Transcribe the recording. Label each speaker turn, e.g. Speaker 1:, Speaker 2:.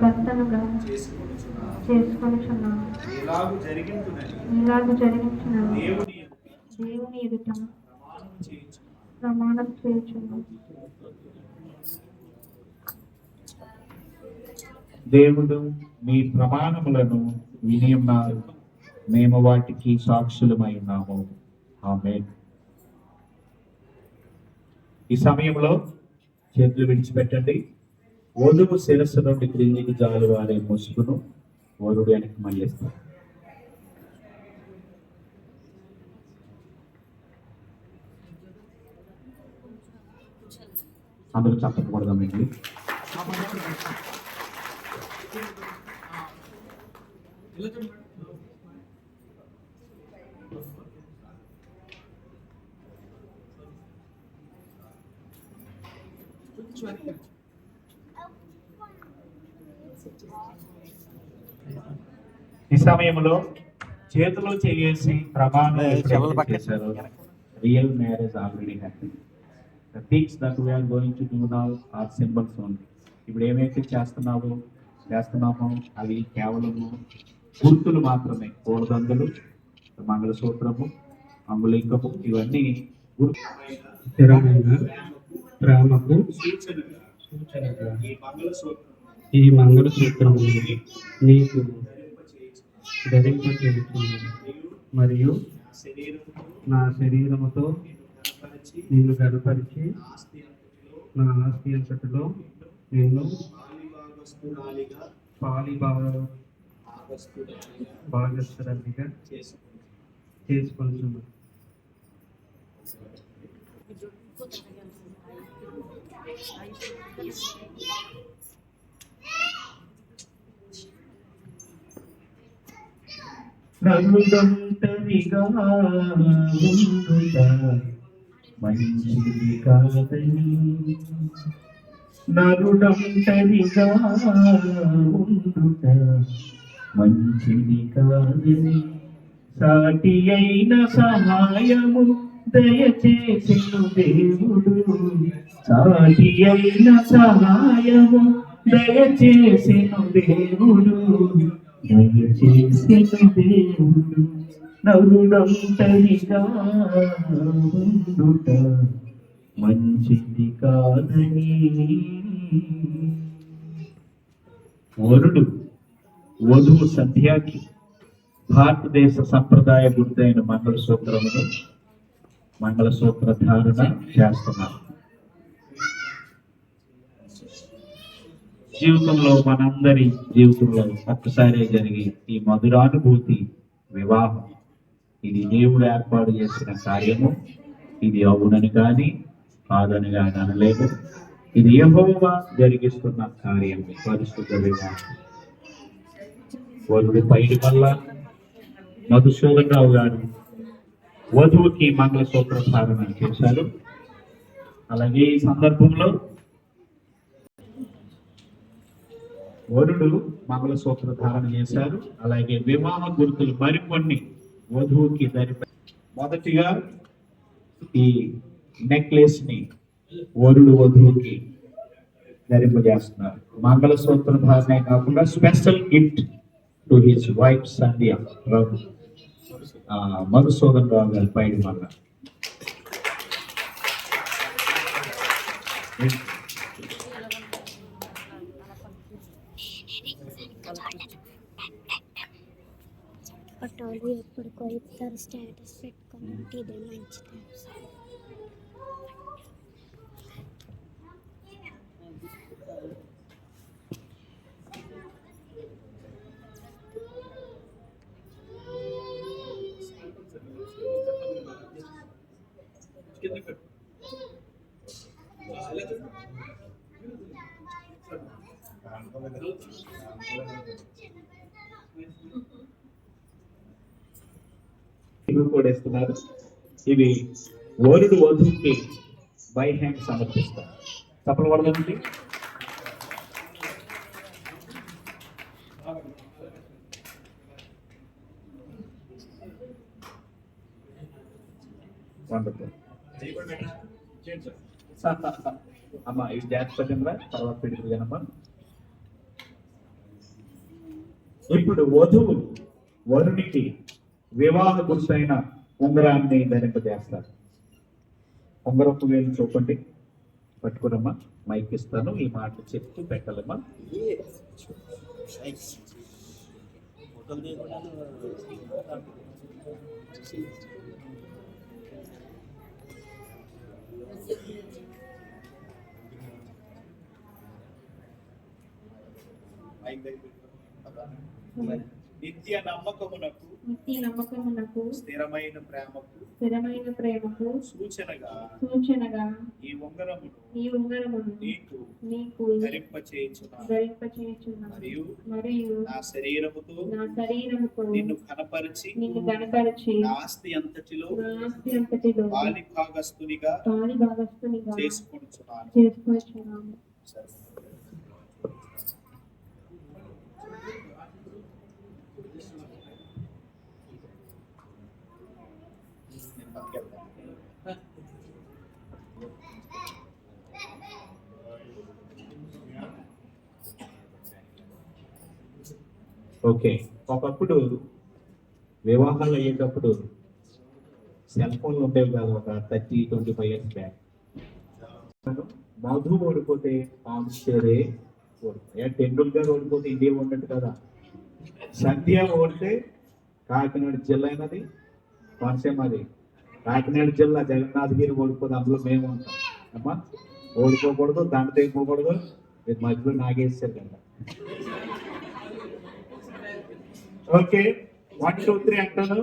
Speaker 1: భర్తనుగా చేసుకొనుచున్నాను. ఇలాగు జరిగించున్నాను. దేవుని ఎదుట ప్రమాణం చేయుచున్నాను.
Speaker 2: దేవుడు మీ ప్రమాణములను విని ఉన్నారు, మేము వాటికి సాక్షులమై ఉన్నాము. ఆమేన్. ఈ సమయంలో చేతులు విడిచిపెట్టండి. వధువు శిరస్సు నుండి క్రిందికి జాలువారే ముసుగును వరుడు వెనక్కి మళ్ళిస్తారు. అందరూ చెప్పకూడదామండి. ఈ సమయంలో చేతిలో చేసి ప్రమాణం చేశారు. Real marriage already happy. The things that we are going to do now are symbols only. ఇప్పుడు ఏమైతే చేస్తున్నామో అవి కేవలము గుర్తులు మాత్రమే. కోడదండలు, మంగళసూత్రము, అంగుళింకము ఇవన్నీ
Speaker 3: స్థిరమైన ప్రేమకు సూచనగా ఈ మంగళసూత్రము నీకు ధరింపచేయుచున్నాను మరియు నా శరీరముతో నిన్ను గడపరిచి నా ఆస్తి అంతటిలో నేను భాగస్థురాలిగా చేసుకొనుచున్నాను.
Speaker 2: నరుడంటరిగా ఉండుట మంచిది కాదని, నరుడంటరిగా ఉండుట మంచిది కాదని, సాటి అయిన సహాయము దయచేసెను దేవుడు. సాటి అయిన సహాయము దయచేసెను దేవుడు. దయచేసెను దేవుడు. నరుడంటరిగా ఉండుట మంచిది కాదని. వరుడు వధువు సంధ్యాకి భారతదేశ సంప్రదాయ గుర్తైన మంగళసూత్ర ధారణ చేస్తున్నారు. జీవితంలో మనందరి జీవితంలో ఒక్కసారి జరిగే ఈ మధురానుభూతి వివాహం. ఇది దేవుడు ఏర్పాటు చేసిన కార్యము. ఇది అవునని కానీ కాదని కానీ అనలేదు. ఇది యెహోవా జరిగిస్తున్న కార్యం, పరిశుద్ధ వివాహం. వధువు పైడిమల్ల మధుసూదన్ రావు గారు వధువుకి మంగళసూత్ర ధారణ చేశారు. అలాగే ఈ సందర్భంలో వరుడు మంగళసూత్ర ధారణ చేశారు. అలాగే వివాహ గుర్తులు మరికొన్ని వధువుకి మొదటిగా ఈ నెక్లెస్ ని వరుడు వధువుకి ధరింపజేస్తున్నారు. మంగళసూత్ర ధారణ కాకుండా special gift to his wife Sandhya Rao, Madhusudan Rao గారి పైడి మల్ల.
Speaker 4: ఫోటోలు ఎప్పుడు కొలుపుతారు, స్టేటస్ పెట్టుకోమంటే ఇదే మంచిది.
Speaker 2: కూడా ఇస్తున్నారు. ఇవి వరుడు వధువుకి బై హ్యాండ్ సమర్పిస్తారు. తప్పని పడదండి. అమ్మా ఇవి జాగ్రత్త తర్వాత పెడుతుంది కనమ్మా. ఇప్పుడు వధువు వరునికి వివాహ గుర్తైన ఉంగరాన్ని ధరింపజేస్తారు. ఉంగరపు వేలు చూపండి, పట్టుకురమ్మా. మైక్ ఇస్తాను, ఈ మాట చెప్తూ పెట్టాలమ్మా.
Speaker 5: నిత్య నమ్మకమునకు
Speaker 1: నిత్య నమ్మకమునకు
Speaker 5: స్థిరమైన ప్రేమకు
Speaker 1: సూచనగా
Speaker 5: ఈ ఉంగరమును
Speaker 1: ఈ ఉంగరమును నీకు ధరింపచేయుచున్నాను. మరియు
Speaker 5: నా శరీరముతో
Speaker 1: నిన్ను
Speaker 5: కనపరిచి
Speaker 1: గణపరిచి
Speaker 5: నా ఆస్తి అంతటిలో
Speaker 1: పాలి
Speaker 5: భాగస్తునిగా
Speaker 1: చేసుకొనుచున్నాను.
Speaker 5: సరే.
Speaker 2: ఓకే, ఒకప్పుడు వివాహాలు అయ్యేటప్పుడు సెల్ ఫోన్లు ఉండేవి కాదు. ఒక 30-25 years బ్యాక్. మధు ఓడిపోతే పాండిచేరి ఓడిపోయి, టెండూల్కర్ ఓడిపోతే ఇండియా ఉన్నట్టు కదా. సంధ్య ఓడితే కాకినాడ జిల్లా అయినది, కోనసీమ అది. కాకినాడ జిల్లా జగన్నాథగిరి ఓడిపోతే అందులో మేము ఉంటాం అమ్మా. ఓడిపోకూడదు, దండ తెగిపోకూడదు. ఇది మధ్యలో నాగేశ్వర్ కదా. ఓకే, 1 2 3 అంటాను.